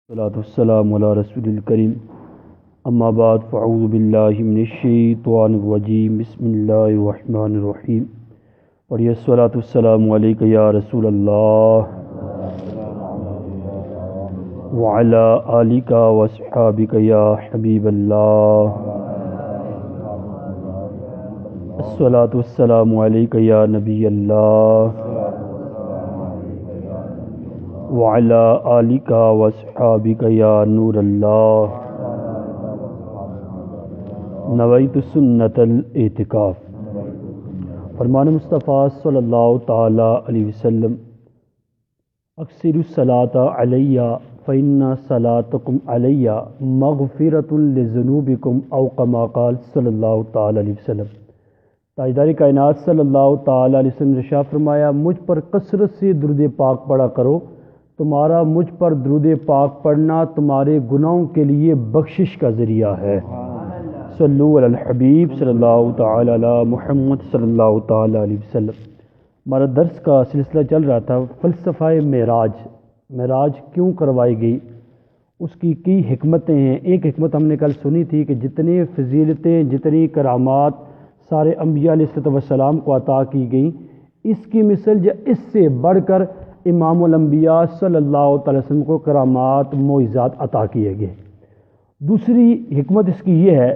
الصلاۃ والسلام علی رسول الکریم اما بعد فاعوذ باللہ من الشیطان الرجیم بسم اللہ الرحمن الرحیم اور الصلاۃ والسلام علیک یا رسول اللہ وعلی آلک واصحابک یا حبیب اللہ الصلاۃ والسلام علیک یا نبی اللہ وعلی آلک واصحابک یا نور اللہ نویت سنت الاعتکاف۔ فرمان مصطفیٰ صلی اللہ تعالی علیہ وسلم اکثر الصلاۃ علی فإن صلاتکم علی مغفرۃ لذنوبکم او کما قال صلی اللہ تعالی علیہ وسلم۔ تاجدار کائنات صلی اللہ تعالی علیہ وسلم نے ارشاد فرمایا، مجھ پر کثرت سے درود پاک پڑھا کرو، تمہارا مجھ پر درود پاک پڑھنا تمہارے گناہوں کے لیے بخشش کا ذریعہ ہے۔ صلو علی الحبیب صلی اللہ تعالی علی محمد صلی اللہ تعالی علیہ وسلم۔ ہمارا درس کا سلسلہ چل رہا تھا فلسفہ معراج کیوں کروائی گئی، اس کی کئی حکمتیں ہیں۔ ایک حکمت ہم نے کل سنی تھی کہ جتنے فضیلتیں، جتنی کرامات سارے انبیاء علیہ السلام کو عطا کی گئیں، اس کی مثل یا اس سے بڑھ کر امام الانبیاء صلی اللہ تعالی وسلم کو کرامات معجزات عطا کیے گئے۔ دوسری حکمت اس کی یہ ہے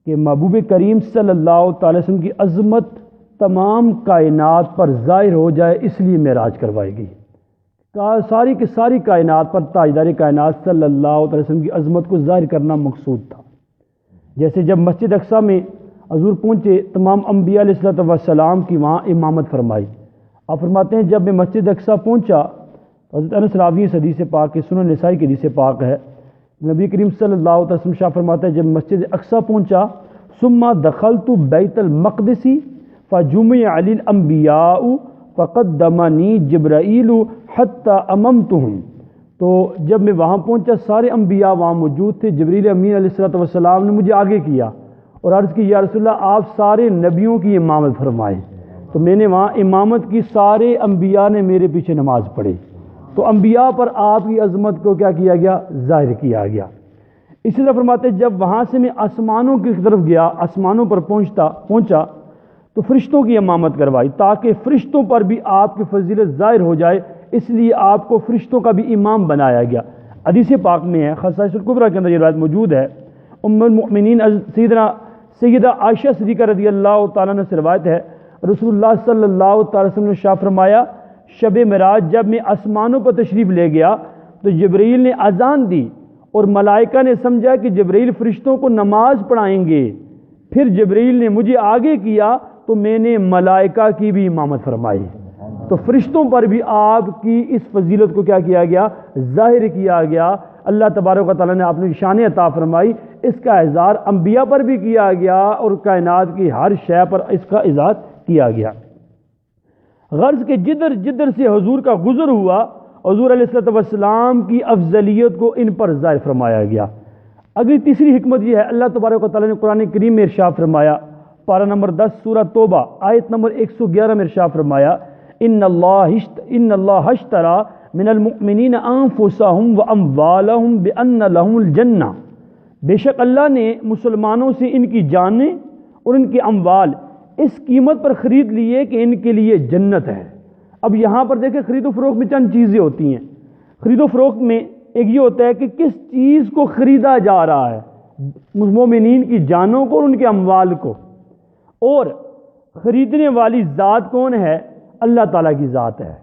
کہ محبوب کریم صلی اللہ تعالی وسلم کی عظمت تمام کائنات پر ظاہر ہو جائے، اس لیے معراج کروائی گئی۔ ساری کی ساری کائنات پر تاجدار کائنات صلی اللہ تعالی وسلم کی عظمت کو ظاہر کرنا مقصود تھا۔ جیسے جب مسجد اقصیٰ میں حضور پہنچے، تمام انبیاء علیہ السلام کی وہاں امامت فرمائی۔ آپ فرماتے ہیں جب میں مسجد اقصیٰ پہنچا، حضرت انس راوی اس حدیث پاک کے سنن نسائی کی حدیث پاک ہے، نبی کریم صلی اللہ علیہ وسلم شاہ فرماتے ہیں جب مسجد اقصیٰ پہنچا، ثم دخلت بیت المقدس فجمع علی الانبیاء فقدمنی جبرائیل حتی اممتہم۔ تو جب میں وہاں پہنچا، سارے انبیاء وہاں موجود تھے، جبریل امین علیہ السلام نے مجھے آگے کیا اور عرض کی، یا رسول اللہ آپ سارے نبیوں کی امامت فرمائے۔ تو میں نے وہاں امامت کی، سارے انبیاء نے میرے پیچھے نماز پڑھی، تو انبیاء پر آپ کی عظمت کو کیا کیا گیا، ظاہر کیا گیا۔ اسی طرح فرماتے جب وہاں سے میں آسمانوں کی طرف گیا، آسمانوں پر پہنچا تو فرشتوں کی امامت کروائی، تاکہ فرشتوں پر بھی آپ کی فضیلت ظاہر ہو جائے، اس لیے آپ کو فرشتوں کا بھی امام بنایا گیا۔ حدیث پاک میں ہے، خصائص الکبریٰ کے اندر یہ روایت موجود ہے، ام المؤمنین سیدہ عائشہ صدیقہ رضی اللہ تعالیٰ عنہ سے روایت ہے، رسول اللہ صلی اللہ تعالی وسلم نے شاہ فرمایا، شب معراج جب میں آسمانوں پر تشریف لے گیا تو جبرائیل نے اذان دی اور ملائکہ نے سمجھا کہ جبرائیل فرشتوں کو نماز پڑھائیں گے۔ پھر جبرائیل نے مجھے آگے کیا تو میں نے ملائکہ کی بھی امامت فرمائی، تو فرشتوں پر بھی آپ کی اس فضیلت کو کیا کیا گیا، ظاہر کیا گیا۔ اللہ تبارک و تعالیٰ نے آپ نے شان عطا فرمائی، اس کا اظہار انبیاء پر بھی کیا گیا اور کائنات کی ہر شے پر اس کا اظہار کیا گیا۔ غرض کہ جدھر جدھر سے حضور کا گزر ہوا، حضور علیہ السلام کی افضلیت کو ان پر ظاہر فرمایا گیا۔ اگلی تیسری حکمت یہ ہے، اللہ تبارک و تعالیٰ نے قرآن کریم میں ارشاد فرمایا، پارہ نمبر 10 سورہ توبہ آیت نمبر 111 میں ارشاد فرمایا، ان اللہ اشتری من المؤمنین انفسہم واموالہم بان لہم الجنہ۔ بے شک اللہ نے مسلمانوں سے ان کی جانیں اور ان کے اموال اس قیمت پر خرید لیے کہ ان کے لیے جنت ہے۔ اب یہاں پر دیکھیں خرید و فروخت میں چند چیزیں ہوتی ہیں۔ خرید و فروخت میں ایک یہ ہوتا ہے کہ کس چیز کو خریدا جا رہا ہے، مومنین کی جانوں کو اور ان کے اموال کو، اور خریدنے والی ذات کون ہے، اللہ تعالیٰ کی ذات ہے،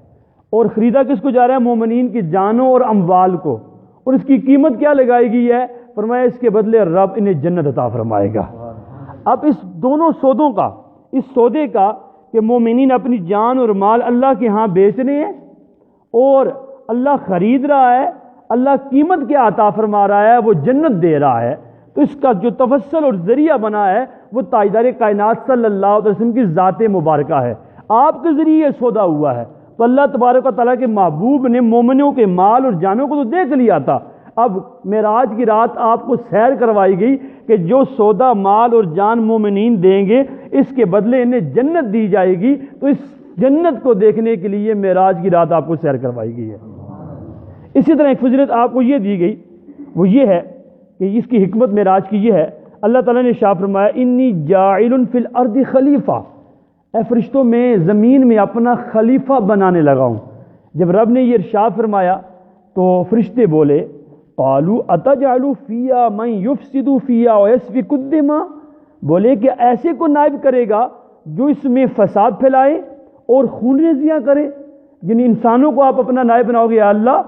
اور خریدا کس کو جا رہا ہے، مومنین کی جانوں اور اموال کو، اور اس کی قیمت کیا لگائی گئی ہے، فرمایا اس کے بدلے رب انہیں جنت عطا فرمائے گا۔ اب اس دونوں سودوں کا، اس سودے کا کہ مومنین اپنی جان اور مال اللہ کے ہاں بیچ رہے ہیں اور اللہ خرید رہا ہے، اللہ قیمت کیا عطا فرما رہا ہے، وہ جنت دے رہا ہے، تو اس کا جو تفصل اور ذریعہ بنا ہے وہ تاجدار کائنات صلی اللہ علیہ وسلم کی ذات مبارکہ ہے، آپ کے ذریعے یہ سودا ہوا ہے۔ تو اللہ تبارک و تعالیٰ کے محبوب نے مومنوں کے مال اور جانوں کو تو دیکھ لیا تھا، اب معراج کی رات آپ کو سیر کروائی گئی کہ جو سودا مال اور جان مومنین دیں گے اس کے بدلے انہیں جنت دی جائے گی، تو اس جنت کو دیکھنے کے لیے معراج کی رات آپ کو سیر کروائی گئی ہے۔ اسی طرح ایک فضیلت آپ کو یہ دی گئی، وہ یہ ہے کہ اس کی حکمت معراج کی یہ ہے، اللہ تعالیٰ نے ارشاد فرمایا انی جاعل فی الارض خلیفہ، اے فرشتوں میں زمین میں اپنا خلیفہ بنانے لگا ہوں۔ جب رب نے یہ ارشاد فرمایا تو فرشتے بولے قالوا اتجعل فیہا من یفسد فیہا ویسفک الدماء، بولے کہ ایسے کو نائب کرے گا جو اس میں فساد پھیلائے اور خون ریزیاں کرے، یعنی انسانوں کو آپ اپنا نائب بناؤ گے یا اللہ،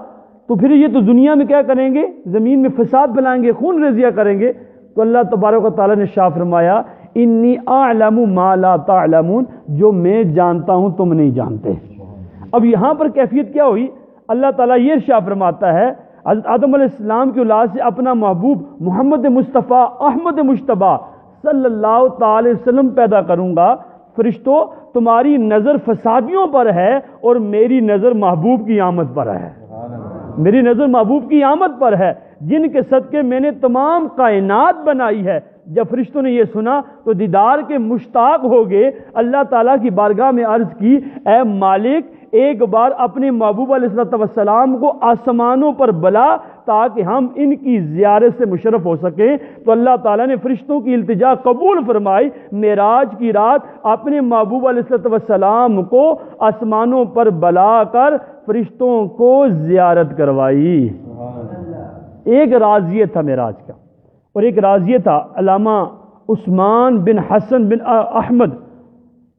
تو پھر یہ تو دنیا میں کیا کریں گے، زمین میں فساد پھیلائیں گے، خون ریزیاں کریں گے۔ تو اللہ تبارک و تعالیٰ نے ارشاد فرمایا انی اعلم ما لا تعلمون، جو میں جانتا ہوں تم نہیں جانتے۔ اب یہاں پر کیفیت کیا ہوئی، اللہ تعالیٰ یہ ارشاد فرماتا ہے حضرت آدم علیہ السلام کی اولاد سے اپنا محبوب محمد مصطفیٰ احمد مجتبیٰ صلی اللہ تعالی وسلم پیدا کروں گا۔ فرشتوں، تمہاری نظر فسادیوں پر ہے اور میری نظر محبوب کی آمد پر ہے، میری نظر محبوب کی آمد پر ہے، جن کے صدقے میں نے تمام کائنات بنائی ہے۔ جب فرشتوں نے یہ سنا تو دیدار کے مشتاق ہو گئے، اللہ تعالیٰ کی بارگاہ میں عرض کی اے مالک ایک بار اپنے محبوب علیہ السلام کو آسمانوں پر بلا تاکہ ہم ان کی زیارت سے مشرف ہو سکیں۔ تو اللہ تعالیٰ نے فرشتوں کی التجا قبول فرمائی، معراج کی رات اپنے محبوب علیہ السلام کو آسمانوں پر بلا کر فرشتوں کو زیارت کروائی۔ ایک راز یہ تھا معراج کا، اور ایک راز یہ تھا علامہ عثمان بن حسن بن احمد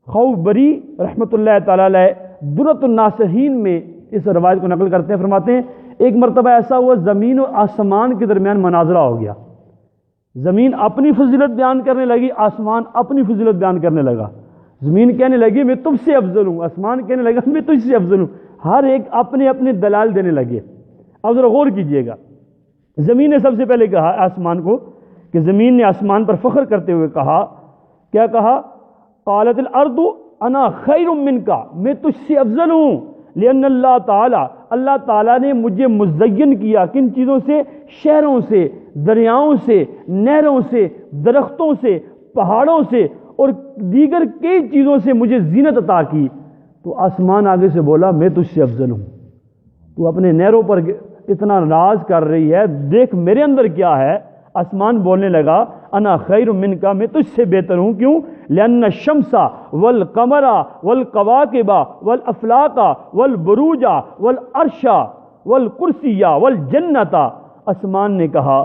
خوبری رحمۃ اللہ تعالی علیہ درۃ الناصحین میں اس روایت کو نقل کرتے ہیں، فرماتے ہیں ایک مرتبہ ایسا ہوا زمین اور آسمان کے درمیان مناظرہ ہو گیا، زمین اپنی فضیلت بیان کرنے لگی، آسمان اپنی فضیلت بیان کرنے لگا۔ زمین کہنے لگی میں تم سے افضل ہوں، آسمان کہنے لگا میں تجھ سے افضل ہوں، ہر ایک اپنے اپنے دلائل دینے لگے۔ اب ذرا غور کیجئے گا، زمین نے سب سے پہلے کہا آسمان کو کہ زمین نے آسمان پر فخر کرتے ہوئے کہا، کیا کہا؟ قالت الارض انا خیر منک، میں تجھ سے افضل ہوں، لأن اللہ تعالیٰ نے مجھے مزین کیا کن چیزوں سے؟ شہروں سے، دریاؤں سے، نہروں سے، درختوں سے، پہاڑوں سے اور دیگر کئی چیزوں سے مجھے زینت عطا کی۔ تو آسمان آگے سے بولا میں تجھ سے افضل ہوں، تو اپنے نہروں پر اتنا ناز کر رہی ہے، دیکھ میرے اندر کیا ہے۔ آسمان بولنے لگا انا خیر منک، میں تجھ سے بہتر ہوں، کیوں؟ لأن الشمس والقمر والکواکب والافلاق والبروج والعرش والکرسی والجنت، آسمان نے کہا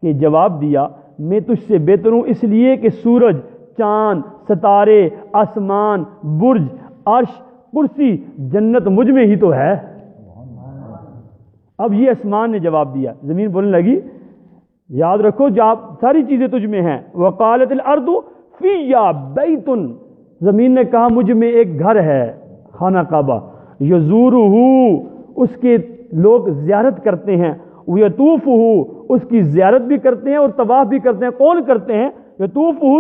کہ جواب دیا میں تجھ سے بہتر ہوں اس لیے کہ سورج، چاند، ستارے، آسمان، برج، عرش، کرسی، جنت مجھ میں ہی تو ہے۔ اب یہ آسمان نے جواب دیا، زمین بولنے لگی یاد رکھو جب ساری چیزیں تجھ میں ہیں۔ وقالت الارض فیا بیت، زمین نے کہا مجھ میں ایک گھر ہے، خانہ کعبہ، یزورہ، اس کے لوگ زیارت کرتے ہیں، ویطوفہ، اس کی زیارت بھی کرتے ہیں اور طواف بھی کرتے ہیں۔ کون کرتے ہیں؟ یطوفہ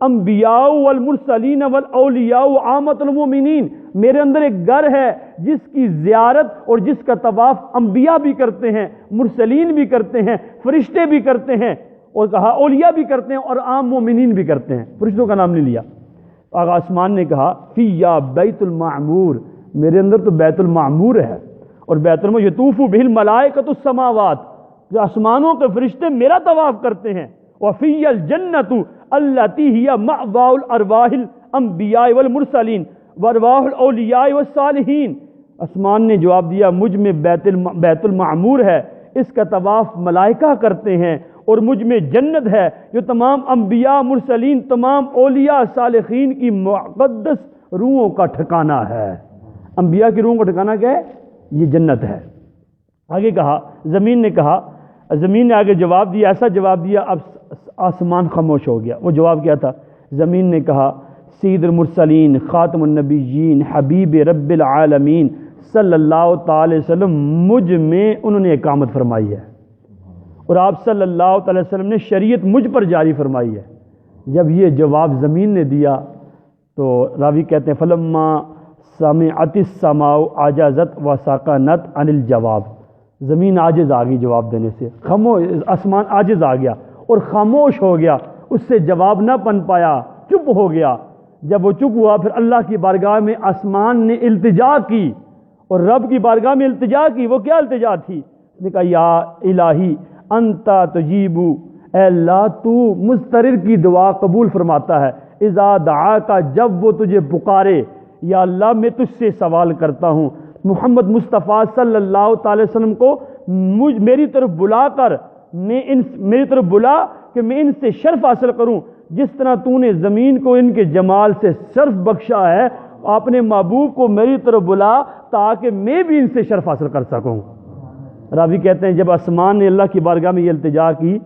انبیاء والمرسلین والاولیاء وعامۃ المؤمنین، میرے اندر ایک گھر ہے جس کی زیارت اور جس کا طواف انبیاء بھی کرتے ہیں، مرسلین بھی کرتے ہیں، فرشتے بھی کرتے ہیں، اور کہا اولیاء بھی کرتے ہیں اور عام مومنین بھی کرتے ہیں، فرشتوں کا نام نہیں لیا۔ آغا آسمان نے کہا فیا بیت المعمور، میرے اندر تو بیت المعمور ہے، اور بیت المعمور یطوف بہ الملائکۃ السماوات، جو آسمانوں کے فرشتے میرا طواف کرتے ہیں۔ وفی الجنۃ التی ہی مأوی الارواح الانبیاء والمرسلین وارواح الاولیاء والصالحین، آسمان نے جواب دیا مجھ میں بیت المعمور ہے، اس کا طواف ملائکہ کرتے ہیں، اور مجھ میں جنت ہے جو تمام انبیاء، مرسلین، تمام اولیاء، صالحین کی مقدس روحوں کا ٹھکانہ ہے۔ انبیاء کی روحوں کا ٹھکانہ کیا ہے؟ یہ جنت ہے۔ آگے کہا زمین نے کہا، زمین نے آگے جواب دیا، ایسا جواب دیا اب آسمان خاموش ہو گیا۔ وہ جواب کیا تھا؟ زمین نے کہا سید المرسلین، خاتم النبیین، حبیب رب العالمین صلی اللہ تعالی وسلم، مجھ میں انہوں نے اقامت فرمائی ہے، اور آپ صلی اللہ تعالی وسلم نے شریعت مجھ پر جاری فرمائی ہے۔ جب یہ جواب زمین نے دیا تو راوی کہتے ہیں فلما سمعت السماء عجزت وسکنت عن الجواب، زمین عاجز آ گئی جواب دینے سے، آسمان عاجز آ گیا اور خاموش ہو گیا، اس سے جواب نہ بن پایا، چپ ہو گیا۔ جب وہ چپ ہوا پھر اللہ کی بارگاہ میں آسمان نے التجا کی اور رب کی بارگاہ میں التجا کی. وہ کیا التجا تھی؟ اس نے کہا یا الہی انتا تجیبو، اے اللہ تو مضطرر کی دعا قبول فرماتا ہے. اذا دعاکا، جب وہ تجھے پکارے. یا اللہ میں تجھ سے سوال کرتا ہوں محمد مصطفیٰ صلی اللہ تعالی وسلم کو میری طرف بلا کر، میری طرف بلا کہ میں ان سے شرف حاصل کروں جس طرح تو نے زمین کو ان کے جمال سے شرف بخشا ہے. اپنے محبوب کو میری طرف بلا تاکہ میں بھی ان سے شرف حاصل کر سکوں. راوی کہتے ہیں جب آسمان نے اللہ کی بارگاہ میں یہ التجا کی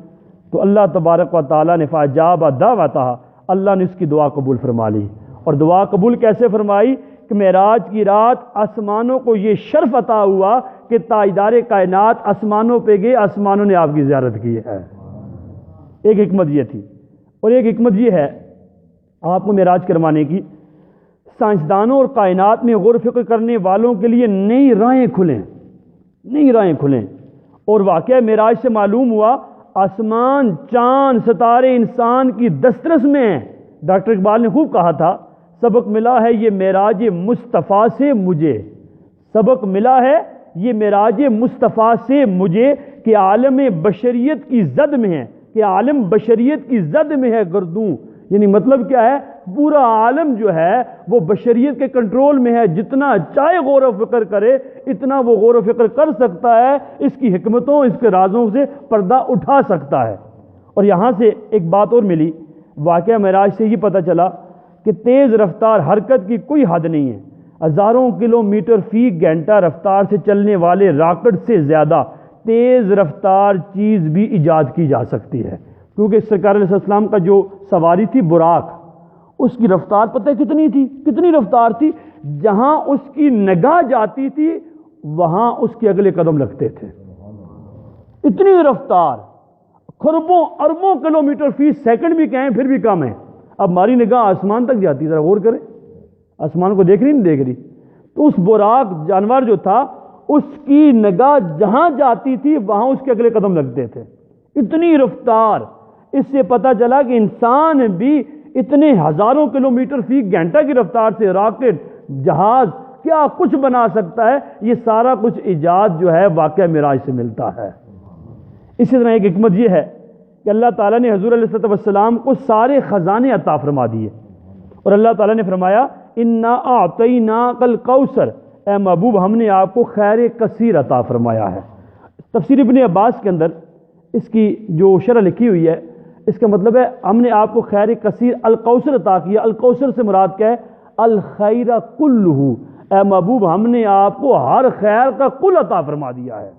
تو اللہ تبارک و تعالیٰ نے فاجاب دعوتہا، اللہ نے اس کی دعا قبول فرما لی. اور دعا قبول کیسے فرمائی کہ معراج کی رات آسمانوں کو یہ شرف عطا ہوا کہ تاجدار کائنات آسمانوں پہ گئے، آسمانوں نے آپ کی زیارت کی ہے. ایک حکمت یہ تھی. اور ایک حکمت یہ ہے آپ کو معراج کروانے کی، سائنسدانوں اور کائنات میں غور و فکر کرنے والوں کے لیے نئی راہیں کھلیں. اور واقعہ معراج سے معلوم ہوا آسمان، چاند، ستارے انسان کی دسترس میں ہیں. ڈاکٹر اقبال نے خوب کہا تھا سبق ملا ہے یہ معراج مصطفیٰ سے مجھے، سبق ملا ہے یہ معراج مصطفیٰ سے مجھے کہ عالم بشریت کی زد میں ہے، کہ عالم بشریت کی زد میں ہے گردوں. یعنی مطلب کیا ہے؟ پورا عالم جو ہے وہ بشریت کے کنٹرول میں ہے. جتنا چاہے غور و فکر کرے اتنا وہ غور و فکر کر سکتا ہے، اس کی حکمتوں، اس کے رازوں سے پردہ اٹھا سکتا ہے. اور یہاں سے ایک بات اور ملی، واقعہ معراج سے یہ پتہ چلا کہ تیز رفتار حرکت کی کوئی حد نہیں ہے. ہزاروں کلومیٹر فی گھنٹہ رفتار سے چلنے والے راکٹ سے زیادہ تیز رفتار چیز بھی ایجاد کی جا سکتی ہے. کیونکہ سرکار علیہ السلام کا جو سواری تھی براق، اس کی رفتار پتہ کتنی تھی؟ کتنی رفتار تھی؟ جہاں اس کی نگاہ جاتی تھی وہاں اس کے اگلے قدم لگتے تھے. اتنی رفتار، خربوں اربوں کلومیٹر فی سیکنڈ بھی کہیں پھر بھی کم ہے. اب ہماری نگاہ آسمان تک جاتی ہے، ذرا غور کریں، آسمان کو دیکھ رہی نہیں دیکھ رہی؟ تو اس براق جانور جو تھا اس کی نگاہ جہاں جاتی تھی وہاں اس کے اگلے قدم لگتے تھے. اتنی رفتار. اس سے پتہ چلا کہ انسان بھی اتنے ہزاروں کلومیٹر فی گھنٹہ کی رفتار سے راکٹ، جہاز، کیا کچھ بنا سکتا ہے. یہ سارا کچھ ایجاد جو ہے واقعہ معراج سے ملتا ہے. اسی طرح ایک حکمت یہ ہے کہ اللہ تعالیٰ نے حضور علیہ السلام کو سارے خزانے عطا فرما دیے. اور اللہ تعالیٰ نے فرمایا انا اعطیناک الکوثر، اے محبوب ہم نے آپ کو خیر کثیر عطا فرمایا ہے. تفسیر ابن عباس کے اندر اس کی جو شرح لکھی ہوئی ہے، اس کا مطلب ہے ہم نے آپ کو خیر کثیر الکوثر عطا کیا. الکوثر سے مراد کیا ہے؟ الخیر کلہ، اے محبوب ہم نے آپ کو ہر خیر کا کل عطا فرما دیا ہے،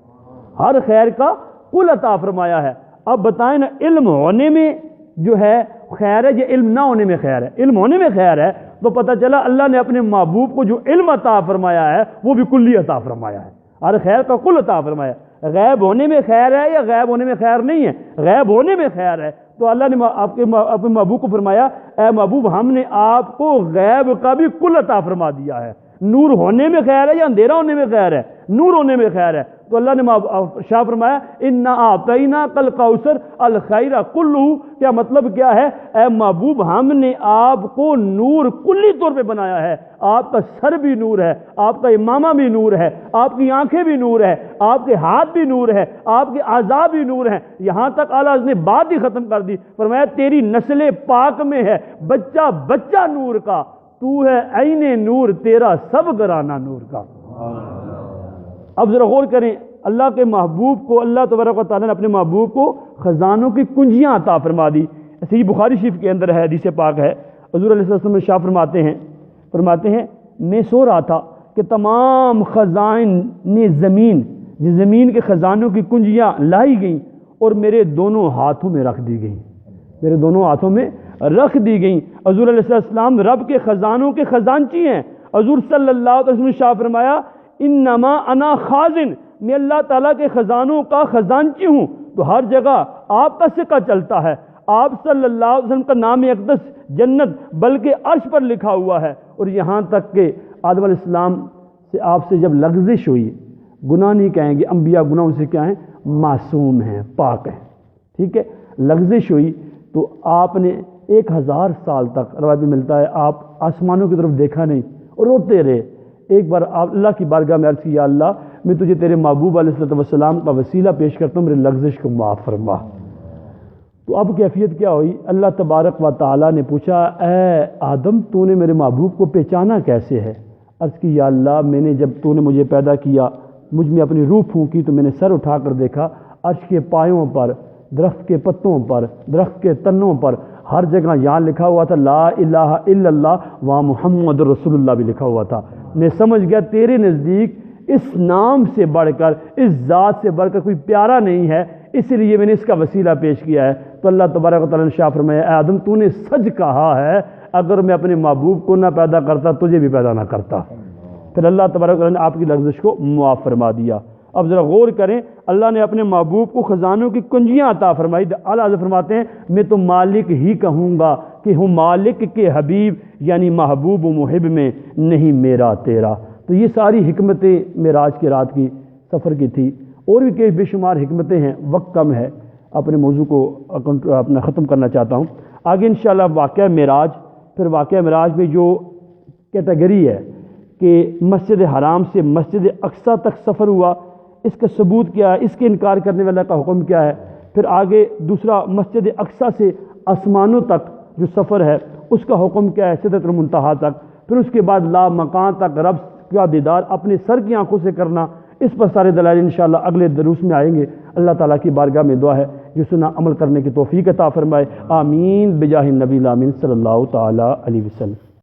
ہر خیر کا کل عطا فرمایا ہے. اب بتائیں نا، علم ہونے میں جو ہے خیر ہے یا علم نہ ہونے میں خیر ہے؟ علم ہونے میں خیر ہے. تو پتہ چلا اللہ نے اپنے محبوب کو جو علم عطا فرمایا ہے وہ بھی کلی عطا فرمایا ہے، ہر خیر کا کل عطا فرمایا. غیب ہونے میں خیر ہے یا غیب ہونے میں خیر نہیں ہے؟ غیب ہونے میں خیر ہے. تو اللہ نے اپنے محبوب کو فرمایا اے محبوب ہم نے آپ کو غیب کا بھی کل عطا فرما دیا ہے. نور ہونے میں خیر ہے یا اندھیرا ہونے میں خیر ہے؟ نور ہونے میں خیر ہے. تو اللہ نے شاہ فرمایا انا اعطیناک الکوثر الخیر کلہ. کیا مطلب کیا ہے؟ اے محبوب ہم نے آپ کو نور کلی طور پہ بنایا ہے. آپ کا سر بھی نور ہے، آپ کا امامہ بھی نور ہے، آپ کی آنکھیں بھی نور ہے، آپ کے ہاتھ بھی نور ہے، آپ کے اعضاء بھی نور ہیں. یہاں تک اعلیٰ نے بات ہی ختم کر دی، فرمایا تیری نسل پاک میں ہے بچہ بچہ نور کا، تو ہے عین نور تیرا سب گرانہ نور کا. اب ذرا غور کریں، اللہ کے محبوب کو اللہ تبارک و تعالیٰ نے اپنے محبوب کو خزانوں کی کنجیاں عطا فرما دی. صحیح بخاری شریف کے اندر ہے، حدیث پاک ہے، حضور علیہ السلام شاہ فرماتے ہیں میں سو رہا تھا کہ تمام خزائن زمین کے خزانوں کی کنجیاں لائی گئیں اور میرے دونوں ہاتھوں میں رکھ دی گئیں، میرے دونوں ہاتھوں میں رکھ دی گئیں. حضور علیہ السلام رب کے خزانوں کے خزانچی ہیں. حضور صلی اللہ علیہ وسلم شاہ فرمایا انما انا خازن، میں اللہ تعالیٰ کے خزانوں کا خزانچی ہوں. تو ہر جگہ آپ کا سکہ چلتا ہے، آپ صلی اللہ علیہ وسلم کا نام اقدس جنت بلکہ عرش پر لکھا ہوا ہے. اور یہاں تک کہ آدم علیہ السلام سے آپ سے جب لغزش ہوئی، گناہ نہیں کہیں گے، انبیاء گناہوں سے کیا ہیں؟ معصوم ہیں، پاک ہیں، ٹھیک ہے. لغزش ہوئی تو آپ نے 1000 سال تک روایت میں ملتا ہے آپ آسمانوں کی طرف دیکھا نہیں اور روتے رہے. ایک بار اللہ کی بارگاہ میں عرض کی یا اللہ میں تجھے تیرے محبوب علیہ الصلوۃ والسلام کا وسیلہ پیش کرتا ہوں، میرے لغزش کو معاف فرما۔ تو اب کیفیت کیا ہوئی؟ اللہ تبارک و تعالیٰ نے پوچھا اے آدم تو نے میرے محبوب کو پہچانا کیسے ہے؟ عرض کی یا اللہ میں نے جب تو نے مجھے پیدا کیا، مجھ میں اپنی روح پھونکی تو میں نے سر اٹھا کر دیکھا عرش کے پایوں پر، درخت کے پتوں پر، درخت کے تنوں پر ہر جگہ یہاں لکھا ہوا تھا لا الہ الا اللہ وہاں محمد رسول اللہ بھی لکھا ہوا تھا۔ میں سمجھ گیا تیرے نزدیک اس نام سے بڑھ کر، اس ذات سے بڑھ کر کوئی پیارا نہیں ہے، اس لیے میں نے اس کا وسیلہ پیش کیا ہے۔ تو اللہ تبارک و تعالیٰ نے شاہ فرمایا اے آدم تو نے سچ کہا ہے، اگر میں اپنے محبوب کو نہ پیدا کرتا تجھے بھی پیدا نہ کرتا۔ پھر اللہ تبارک و تعالیٰ نے آپ کی لغزش کو معاف فرما دیا۔ اب ذرا غور کریں، اللہ نے اپنے محبوب کو خزانوں کی کنجیاں عطا فرمائی۔ اعلیٰ حضرت فرماتے ہیں میں تو مالک ہی کہوں گا کہ ہوں مالک کے حبیب، یعنی محبوب و محب میں نہیں میرا تیرا۔ تو یہ ساری حکمتیں معراج کی رات کی سفر کی تھی، اور بھی کئی بے شمار حکمتیں ہیں، وقت کم ہے، اپنے موضوع کو اپنا ختم کرنا چاہتا ہوں۔ آگے انشاءاللہ واقعہ معراج، پھر واقعہ معراج میں جو کیٹیگری ہے کہ مسجد حرام سے مسجد اقصیٰ تک سفر ہوا، اس کا ثبوت کیا ہے، اس کے انکار کرنے والے کا حکم کیا ہے، پھر آگے دوسرا مسجد اقصیٰ سے آسمانوں تک جو سفر ہے اس کا حکم کیا ہے سدرۃ المنتہا تک، پھر اس کے بعد لا مکان تک رب کا دیدار اپنے سر کی آنکھوں سے کرنا، اس پر سارے دلائل انشاءاللہ اگلے دروس میں آئیں گے۔ اللہ تعالیٰ کی بارگاہ میں دعا ہے جو سنا عمل کرنے کی توفیق عطا فرمائے، آمین بجاہ النبی الامین صلی اللہ تعالیٰ علیہ وسلم۔